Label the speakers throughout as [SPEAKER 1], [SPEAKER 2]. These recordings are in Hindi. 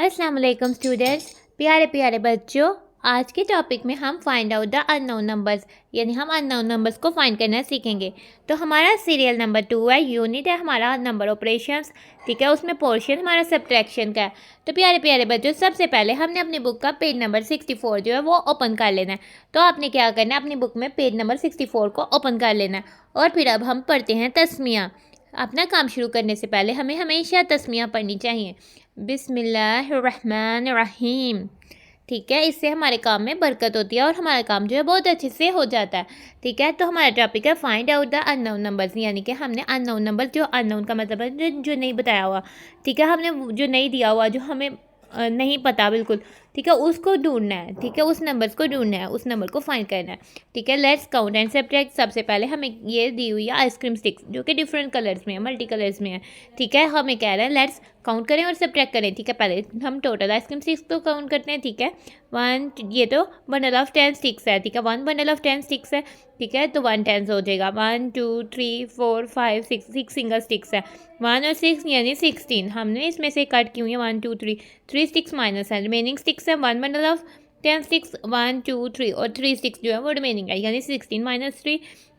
[SPEAKER 1] अस्सलाम वालेकुम स्टूडेंट्स, प्यारे प्यारे बच्चों। आज के टॉपिक में हम find out the unknown numbers यानी हम अननोन नंबर्स को फाइंड करना सीखेंगे। तो हमारा सीरियल नंबर 2 है, यूनिट है हमारा नंबर ऑपरेशंस। ठीक है, उसमें पोर्शन हमारा सब्ट्रैक्शन का है। तो प्यारे प्यारे बच्चों, सबसे पहले हमने अपनी बुक का पेज नंबर 64 जो है वो ओपन कर लेना है। तो आपने क्या करना है, अपनी बुक में पेज नंबर 64 को ओपन कर लेना है। और फिर अब हम पढ़ते हैं तस्मियाँ। अपना काम शुरू करने से पहले हमें हमेशा तस्मियाँ पढ़नी चाहिए। बिस्मिल्लाहिर्रहमानिर्रहीम। ठीक है, इससे हमारे काम में बरकत होती है और हमारा काम जो है बहुत अच्छे से हो जाता है। ठीक है, तो हमारा टॉपिक है find out the unknown numbers, यानी कि हमने अननोन नंबर, जो अननोन का मतलब है जो नहीं बताया हुआ। ठीक है, हमने जो नहीं दिया हुआ, जो हमें नहीं पता बिल्कुल। ठीक है, उसको ढूंढना है। ठीक है, उस नंबर्स को ढूंढना है, उस नंबर को फाइंड करना है। ठीक है, लेट्स काउंट एंड सब्ट्रैक्ट। सबसे पहले हमें ये दी हुई है आइसक्रीम स्टिक्स, जो कि डिफरेंट कलर्स में है, मल्टी कलर्स में है। ठीक है, हमें कह रहे हैं लेट्स काउंट करें और सब्ट्रैक्ट करें। ठीक है, पहले हम टोटल आइसक्रीम स्टिक्स को काउंट करते हैं। ठीक है, ये तो बंडल ऑफ 10 स्टिक्स है। ठीक है, 1 बंडल ऑफ 10 स्टिक्स है। ठीक है, तो 1 10 हो जाएगा। 1 2 3 4 5 6 सिंगल स्टिक्स है। 1 और 6 यानी 16 हमने इसमें से कट की हुई है। 1 2 3 स्टिक्स माइनस है, रिमेनिंग स्टिक्स है। 1 बंडल ऑफ 10 स्टिक्स 1 2 3 और 3 स्टिक्स जो है वो रिमेनिंग है, यानी 16 माइनस 3।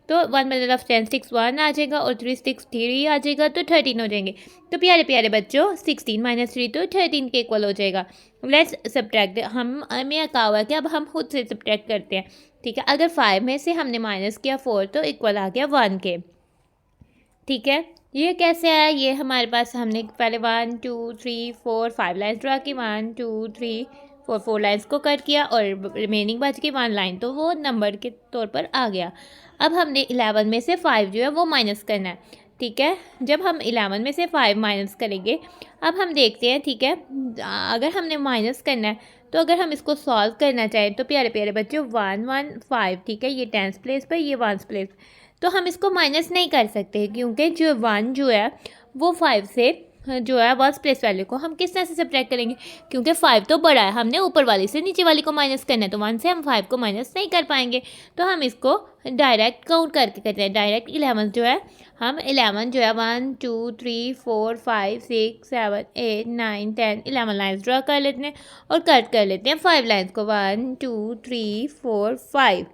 [SPEAKER 1] तो 1 बंडल ऑफ 10 स्टिक्स 1 आ जाएगा और 3 स्टिक्स 3 आ जाएगा, तो 13 हो जाएंगे। तो प्यारे प्यारे बच्चों, 16 माइनस 3 तो 13 के इक्वल हो जाएगा। Let's subtract. हमें कहा हुआ है कि अब हम खुद से सब्ट्रैक्ट करते हैं। ठीक है, अगर 5 में से हमने माइनस किया 4 तो इक्वल आ गया 1 के। ठीक है, ये कैसे आया, ये हमारे पास हमने पहले 1 2 3 4 5 लाइन्स ड्रा की। 1 2 3 4 लाइन्स को कट किया और रिमेनिंग बच गई 1 लाइन, तो वो नंबर के तौर पर आ गया। अब हमने 11 में से 5 जो है वो माइनस करना है। ठीक है, जब हम 11 में से 5 माइनस करेंगे, अब हम देखते हैं। ठीक है, अगर हमने माइनस करना है तो अगर हम इसको सॉल्व करना चाहें तो प्यारे प्यारे बच्चों 1 1 5। ठीक है, ये 10th प्लेस पर, ये 1st प्लेस। तो हम इसको माइनस नहीं कर सकते, क्योंकि जो 1 जो है वो 5 से जो है 1st प्लेस वैल्यू को हम किस तरह से सब्ट्रैक्ट करेंगे, क्योंकि 5 तो बड़ा है, हमने ऊपर वाली से नीचे वाली को माइनस करना है, तो 1 से हम 5 को माइनस नहीं कर पाएंगे। तो हम इसको डायरेक्ट काउंट करके करते हैं। डायरेक्ट 11 जो है, हम 11 जो है 1 2 3 4 5 6 7 8 9 10 11 लाइन्स ड्रा कर लेते हैं और कट कर लेते हैं 5 लाइन्स को। 1 2 3 4 5।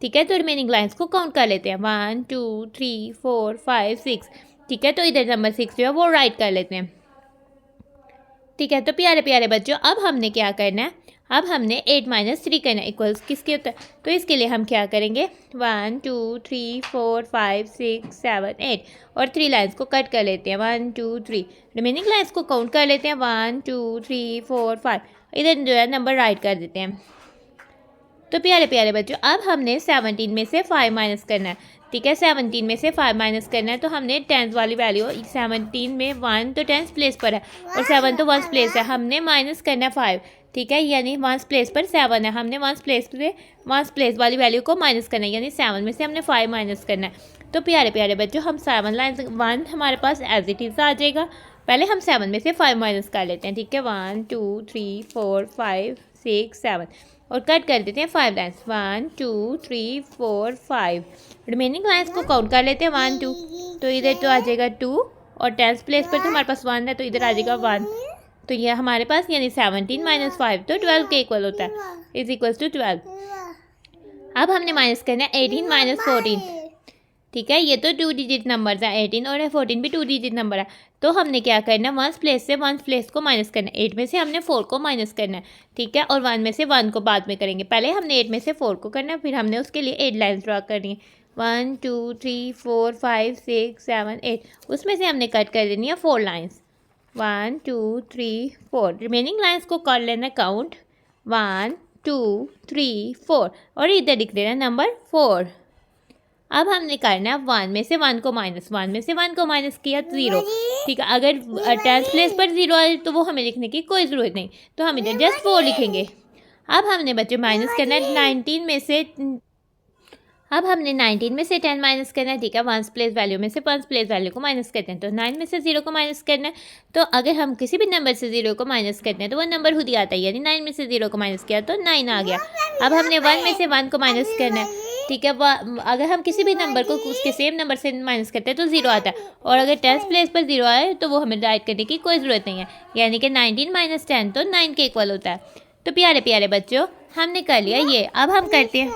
[SPEAKER 1] ठीक है, तो रिमेनिंग लाइन्स को काउंट कर लेते हैं। 1 2 3 4 5 6। ठीक है, तो इधर नंबर 6 जो है वो राइट कर लेते हैं। ठीक है, तो प्यारे प्यारे बच्चों, अब हमने क्या करना है, अब हमने 8 माइनस 3 करना है, इक्वल्स किसके होता है। तो इसके लिए हम क्या करेंगे, 1 2 3 4 5 6 7 8 और 3 लाइन्स को कट कर लेते हैं। 1 2 3 रिमेनिंग लाइन्स को काउंट कर लेते हैं। 1 2 3 4 5 इधर जो है नंबर राइट कर देते हैं। तो प्यारे प्यारे बच्चों, अब हमने 17 में से 5 माइनस करना है। ठीक है, 17 में से 5 माइनस करना है, तो हमने 10th वाली वैल्यू 17 में 1 तो 10th प्लेस पर है और 7 तो 1st प्लेस है, हमने माइनस करना है 5। ठीक है, यानी 1st प्लेस पर 7 है, हमने 1st प्लेस पे 1st प्लेस वाली वैल्यू को माइनस करना है, यानी 7 में से हमने 5 माइनस करना है। तो प्यारे प्यारे बच्चों, हम 7 लाइन 1 हमारे पास एज इट इज़ आ जाएगा। पहले हम 7 में से 5 माइनस कर लेते हैं। ठीक है, 1 2 3 4 5 6 7 और कट कर देते हैं 5 लाइन्स। 1 2 3 4 5 रिमेनिंग लाइन्स को काउंट कर लेते हैं। 1 2 तो इधर तो आ जाएगा 2 और 10th प्लेस पर तो हमारे पास 1 है, तो इधर आ जाएगा 1। तो ये हमारे पास यानी 17 माइनस 5 तो 12 के इक्वल होता है, इज इक्वल्स टू 12। अब हमने माइनस करना है 18 माइनस 14। ठीक है, ये तो 2 डिजिट नंबर है, 18 और 14 भी 2 डिजिट नंबर है। तो हमने क्या करना है, 1st प्लेस से 1st प्लेस को माइनस करना है। 8 में से हमने 4 को माइनस करना है। ठीक है, और 1 में से 1 को बाद में करेंगे। पहले हमने 8 में से 4 को करना है, फिर हमने उसके लिए 8 लाइन्स ड्रा करनी है। 1 2 3 4 5 6 7 8 उसमें से हमने कट कर देनी है 4 लाइन्स। 1 2 3 4 रिमेनिंग लाइन्स को कर लेना काउंट। 1 2 3 4 और इधर लिख देना नंबर 4। अब हमने करना है 1 में से 1 को माइनस, 1 में से 1 को माइनस किया 0। ठीक है, अगर 10th प्लेस पर 0 आए तो वो हमें लिखने की कोई ज़रूरत नहीं, तो हम इधर जस्ट 4 लिखेंगे। अब हमने बच्चे माइनस करना है 19 में से अब हमने 19 में से 10 माइनस करना है, ठीक है। वंस प्लेस वैल्यू में से वंस प्लेस वैल्यू को माइनस करते हैं, तो 9 में से 0 को माइनस करना है। तो अगर हम किसी भी नंबर से 0 को माइनस करते हैं तो वो नंबर खुद ही आता है, यानी 9 में से 0 को माइनस किया तो 9 आ गया। अब हमने 1 में से 1 को माइनस करना है, ठीक है। अगर हम किसी भी नंबर को उसके सेम नंबर से माइनस करते हैं तो 0 आता है, और अगर 10 प्लेस पर 0 आए तो वो हमें राइट करने की कोई ज़रूरत नहीं है, यानी कि 19 माइनस 10 तो 9 के इक्वल होता है। तो प्यारे प्यारे बच्चों, हमने कर लिया ये। अब हम करते हैं,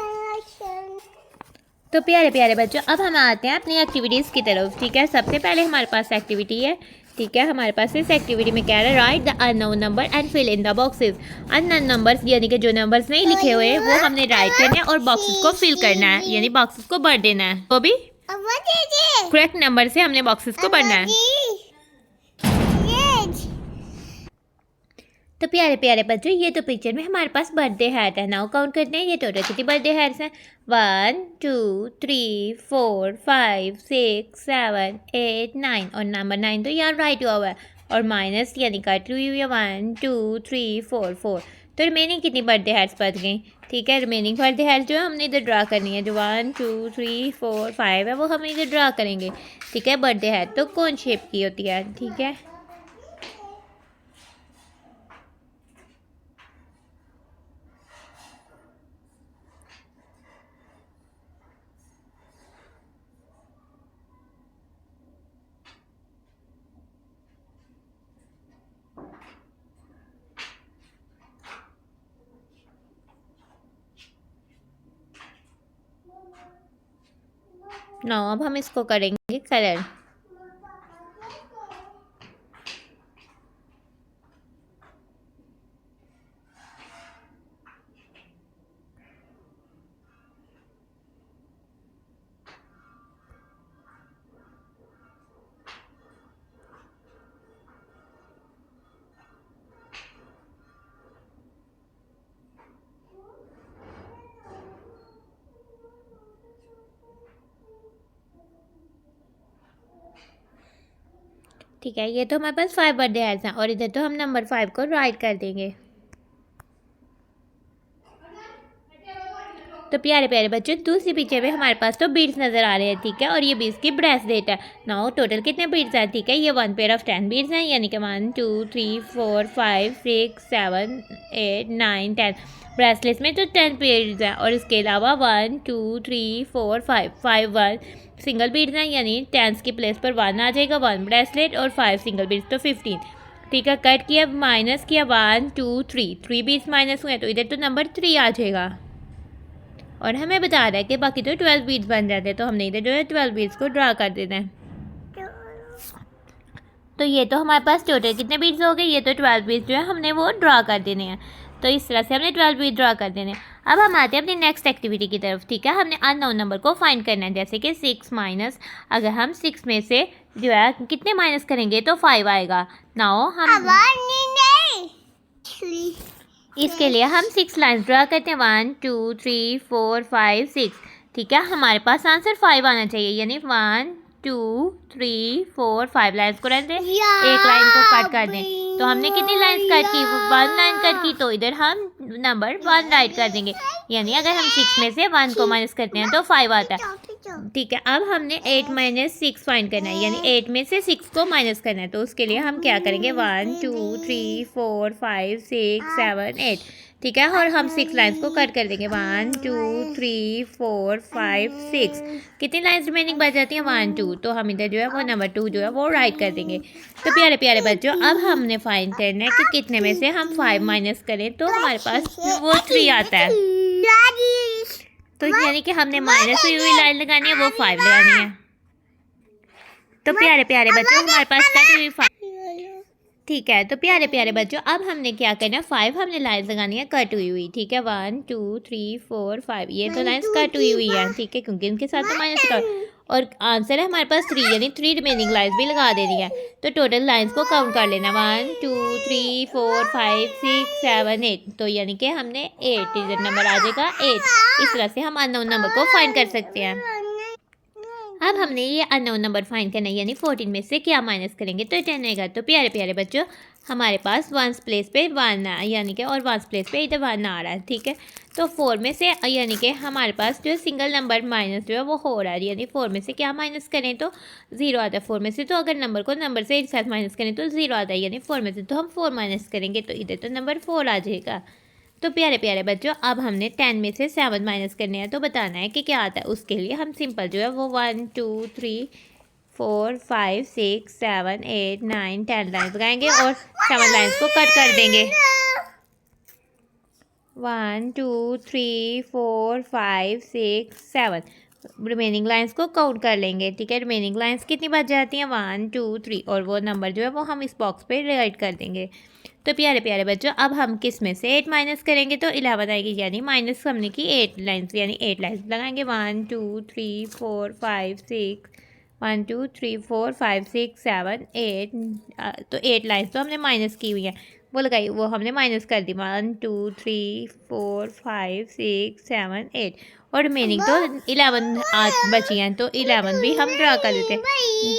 [SPEAKER 1] तो प्यारे प्यारे बच्चों अब हम आते हैं अपनी एक्टिविटीज़ की तरफ, ठीक है। सबसे पहले हमारे पास एक्टिविटी है, ठीक है। हमारे पास इस एक्टिविटी में क्या है, write the unknown number and fill in the boxes. Unknown numbers यानी कि जो नंबर्स नहीं लिखे हुए हैं वो हमने राइट करना है और बॉक्सेस को फिल करना है, यानी बॉक्सेस को भर देना है। वो भी करेक्ट नंबर से हमने बॉक्सेस को भरना है। तो प्यारे प्यारे बच्चों, ये तो पिक्चर में हमारे पास बर्थडे हैट है। नाउ काउंट करते हैं ये टोटल कितनी बर्थडे हैट्स हैं। 1 2 3 4 5 6 7 8 9, और नंबर 9 तो यहाँ राइट हुआ हुआ है, और माइनस यानी कट हुई हुई है 1 2 3 4 4। तो रिमेनिंग कितनी बर्थडे हैट्स बच गई, ठीक है। रिमेनिंग बर्थडे हैट्स जो है हमने इधर ड्रा करनी है, जो 1 2 3 4 5 है वो हम इधर ड्रा करेंगे, ठीक है। बर्थडे हैट तो कौन शेप की होती है, ठीक है। नो अब हम इसको करेंगे कलर। ठीक है, ये तो हमारे पास 5 बर्थडे हैट्स हैं, और इधर तो हम नंबर 5 को राइट कर देंगे। तो प्यारे प्यारे बच्चों, दूसरी पिक्चर में हमारे पास तो बीड्स नज़र आ रहे हैं, ठीक है। और ये बीड्स की ब्रेसलेट है। नाउ टोटल कितने बीड्स हैं, ठीक है। ये 1 पेयर ऑफ 10 बीड्स हैं, यानी कि 1 2 3 4 5 6 7 8 9 10। ब्रेसलेट्स में तो 10 पेयर्स हैं, और इसके अलावा 1 2 3 4 5 1 सिंगल बीड्स हैं, यानी 10 की प्लेस पर 1 आ जाएगा, 1 ब्रेसलेट, और 5 सिंगल बीड्स तो 15, ठीक है। कट किया, माइनस किया, 1 2 3 बीड्स माइनस हुए, तो इधर तो नंबर 3 आ जाएगा, और हमें बता रहा है कि बाकी तो 12 बीड्स बन जाते हैं, तो हमने इधर जो है 12 बीड्स को ड्रा कर देना है। तो ये तो हमारे पास टोटल कितने बीड्स हो गए, ये तो 12 बीड्स जो है हमने वो ड्रा कर देने हैं। तो इस तरह से हमने 12 बीड्स ड्रा कर देने हैं। अब हम आते हैं अपनी नेक्स्ट एक्टिविटी की तरफ, ठीक है। हमने अननोन नंबर को फाइंड करना है, जैसे कि 6 माइनस, अगर हम 6 में से जो है कितने माइनस करेंगे तो 5 आएगा। नाउ हम इसके लिए हम 6 लाइन्स ड्रा करते हैं, 1 2 3 4 5 6, ठीक है। हमारे पास आंसर 5 आना चाहिए, यानी 1 2 3 4 5 लाइन्स को रहते हैं, एक लाइन को कट कर दें। तो हमने कितनी लाइन्स कट की, 1 लाइन कट की, तो इधर हम नंबर 1 राइट कर देंगे, यानी अगर हम 6 में से 1 को माइनस करते हैं तो 5 आता है, ठीक है। अब हमने 8 माइनस 6 फाइंड करना है, यानी 8 में से 6 को माइनस करना है। तो उसके लिए हम क्या करेंगे, 1 2 3 4 5 6 7 8, ठीक है। और हम 6 लाइन्स को कट कर देंगे, 1 2 3 4 5 6। कितनी लाइन्स रिमेनिंग बच जाती हैं, 1 2, तो हम इधर जो है वो नंबर 2 जो है वो राइट कर देंगे। तो प्यारे प्यारे बच्चों, अब हमने फाइंड करना है कि कितने में से हम 5 माइनस करें तो हमारे पास वो 3 आता है। तो यानी कि हमने माइनस हुई हुई लाइन लगानी है, वो 5 लगानी है। तो प्यारे प्यारे बच्चों, हमारे पास कट हुई 5, ठीक है। तो प्यारे प्यारे बच्चों, अब हमने क्या करना है, 5 हमने लाइन्स लगानी है कट हुई हुई, ठीक है। 1 2 3 4 5, ये तो लाइन्स कट हुई हुई है, ठीक है, क्योंकि इनके साथ तो माइनस का, और आंसर है हमारे पास 3, यानी 3 रिमेनिंग लाइन्स भी लगा देनी है। तो टोटल लाइन्स को काउंट कर लेना, 1 2 3 4 5 6 7 8, तो यानी कि हमने 8 इधर नंबर आ जाएगा 8। इस तरह से हम अननोन नंबर को फाइंड कर सकते हैं। अब हमने ये अननोन नंबर फाइंड करना है, यानी 14 में से क्या माइनस करेंगे तो 10 आएगा। तो प्यारे प्यारे बच्चों, हमारे पास वंस प्लेस पे 1 है, यानी कि और वंस प्लेस पे इधर 1 आ रहा है, ठीक है। तो 4 में से यानी कि हमारे पास जो सिंगल नंबर माइनस जो है वो हो रहा है, यानी 4 में से क्या माइनस करें तो 0 आता है 4 में से। तो अगर नंबर को नंबर से एक साथ माइनस करें तो 0 आता है, यानी 4 में से तो हम 4 माइनस करेंगे तो इधर तो नंबर 4 आ जाएगा। तो प्यारे प्यारे बच्चों, अब हमने 10 में से 7 माइनस करने हैं, तो बताना है कि क्या आता है। उसके लिए हम सिंपल जो है वो 1 2 3 4 5 6 7 8 9 10 लाइन्स लगाएंगे और 7 लाइन्स को कट कर देंगे। 1 2 3 4 5 6 7 रिमेनिंग लाइन्स को काउंट कर लेंगे, ठीक है। रिमेनिंग लाइन्स कितनी बच जाती हैं 1 2 3 और वो नंबर जो है वो हम इस बॉक्स पे राइट कर देंगे। तो प्यारे प्यारे बच्चों, अब हम किस में से 8 माइनस करेंगे तो 11 आएगी, यानी माइनस हमने की 8 लाइन्स, यानी 8 लाइन्स लगाएंगे 1 2 3 4 5 6 1 2 3 4 5 6 7 8 तो 8 लाइन्स तो हमने माइनस की हुई है, वो लगाई, वो हमने माइनस कर दी 1 2 3 4 5 6 7 8 और रिमेनिंग तो 11 बची हैं, तो 11 भी हम ड्रा कर देते हैं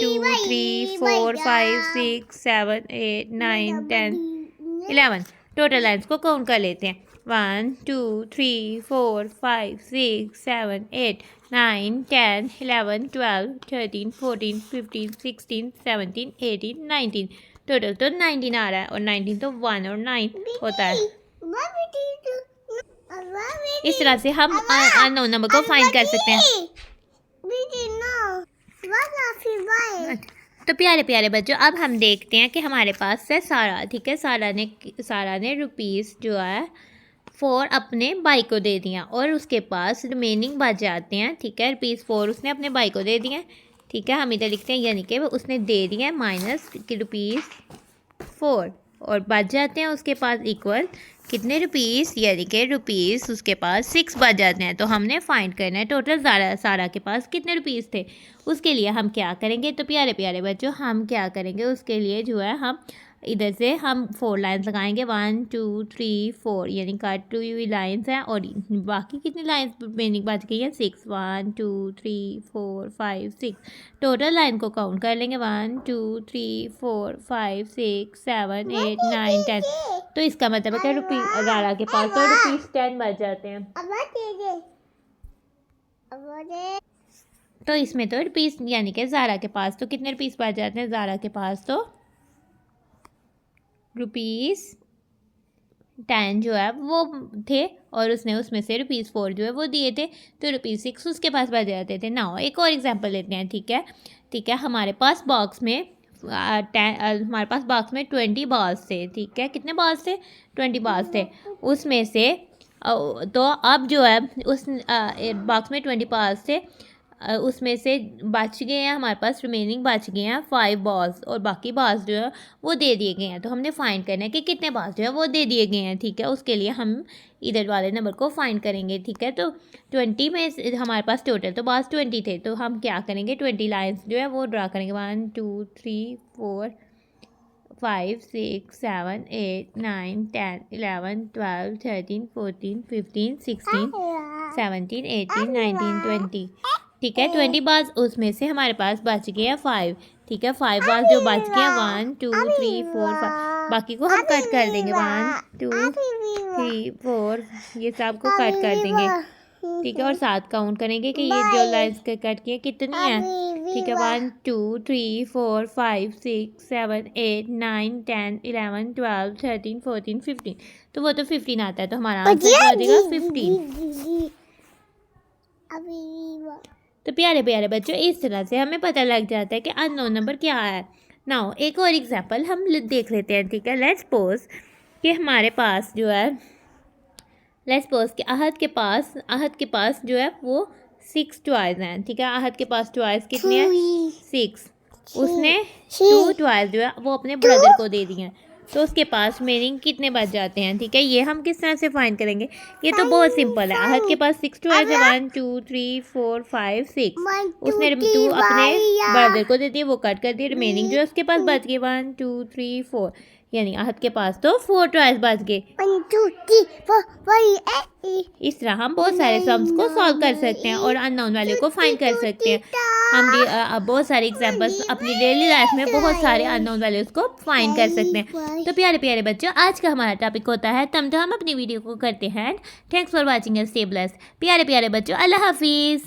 [SPEAKER 1] 2 3 4 5 6 7 8 9 10 11 टोटल लाइन्स को काउंट कर लेते हैं 1 2 3 4 5 6 7 8 9 10 11 12 13 14 15 16 17 18 19 टोटल तो 19 आ रहा है और 19 तो 1 और 9 होता है। इस तरह से हम अननोन नंबर को फाइंड कर सकते हैं। तो प्यारे प्यारे बच्चों, अब हम देखते हैं कि हमारे पास है सारा, ठीक है। सारा ने रुपीस जो है 4 अपने भाई को दे दिया और उसके पास रिमेनिंग बच जाते हैं, ठीक है। रुपीस 4 उसने अपने भाई को दे दिए, ठीक है। हम इधर लिखते हैं यानी कि उसने दे दिए हैं माइनस रुपीस 4 और बच जाते हैं उसके पास इक्वल कितने रुपीस, यानी कि रुपीस उसके पास 6 बच जाते हैं। तो हमने फाइंड करना है टोटल सारा के पास कितने रुपीस थे। उसके लिए हम क्या करेंगे, तो प्यारे प्यारे बच्चों हम क्या करेंगे उसके लिए जो है हम इधर से हम 4 लाइन्स लगाएंगे 1 2 3 4, यानी कट हुई लाइन्स हैं और बाकी कितनी लाइन्स रिमेनिंग बच गई है 6 1 2 3 4 5 6 टोटल लाइन को काउंट कर लेंगे 1 2 3 4 5 6 7 8 9 10। तो इसका मतलब है कि रुपीस रारा के पास तो रुपीस 10 बच जाते हैं। तो इसमें तो रुपीस यानी कि ज़ारा के पास तो कितने रुपीस बच जाते हैं, ज़ारा के पास तो रुपीस 10 जो है वो थे और उसने उसमें से रुपीस 4 जो है वो दिए थे, तो रुपीस 6 उसके पास बच जाते थे। ना एक और एग्जांपल लेते हैं, ठीक है। हमारे पास बॉक्स में 20 बॉल्स थे, ठीक है। कितने बॉल्स थे 20 बॉल्स थे, उसमें से तो अब जो है उस बॉक्स में 20 बॉल्स थे, उसमें से बच गए हैं हमारे पास रिमेनिंग बच गए हैं 5 बॉल्स और बाकी बॉल्स जो है वो दे दिए गए हैं। तो हमने फाइंड करना है कि कितने बॉल्स जो है वो दे दिए गए हैं, ठीक है। उसके लिए हम इधर वाले नंबर को फाइंड करेंगे, ठीक है। तो 20 में हमारे पास टोटल तो बॉल्स 20 थे, तो हम क्या करेंगे 20 लाइन्स जो है वो ड्रा करेंगे 1 2 3 4 5 6 7 8 9 10 11 12 13 14 15 16 17 18 19 20, ठीक है। 20 बाल्स उसमें से हमारे पास बच गए हैं 5, ठीक है। 5 बाल्स जो बच गए हैं 1 2 3 4 5, बाकी को हम कट कर देंगे 1 2 3 4, ये सब को कट कर देंगे, ठीक है। और 7 काउंट करेंगे कि ये जो लाइन्स के कट किए कितनी है, ठीक है। 1 2 3 4 5 6 7 8 9 10 11 12 13 14 15, तो वो तो 15 आता है, तो हमारा आंसर हो जाएगा 15। तो प्यारे प्यारे बच्चों, इस तरह से हमें पता लग जाता है कि अननोन नंबर क्या है। नाउ एक और एग्जांपल हम देख लेते हैं, ठीक है। लेट्स सपोज कि हमारे पास जो है, लेट्स सपोज कि अहद के पास जो है वो 6 टॉयज हैं, ठीक है। अहद के पास टॉयज कितने हैं 6, उसने 2 टॉयज जो है वो अपने ब्रदर को दे दिए हैं, तो उसके पास मीनिंग कितने बच जाते हैं, ठीक है। ये हम किस तरह से फाइंड करेंगे, ये तो बहुत सिंपल है। अहद के पास 6 टॉयज है 1 2 3 4 5 6, उसने 2 अपने ब्रदर को दे दिए, वो कट कर दिए, रिमेनिंग जो है उसके पास बच गए 1 2 3 4, यानी अहद के पास तो 4 टॉयज बच गए।
[SPEAKER 2] 1 2 3 4 5
[SPEAKER 1] इस तरह हम बहुत सारे सम्स को सॉल्व कर सकते हैं और अननोन वैल्यू को फाइंड कर सकते हैं। हम बहुत सारे एग्जांपल्स अपनी डेली लाइफ में बहुत सारे अननोन वैल्यूज़ को फाइंड कर सकते हैं। तो प्यारे प्यारे बच्चों, आज का हमारा टॉपिक होता है तम, तो हम अपनी वीडियो को करते हैं। Thanks for watching and stay blessed. प्यारे प्यारे बच्चों, अल्लाह हाफिज़।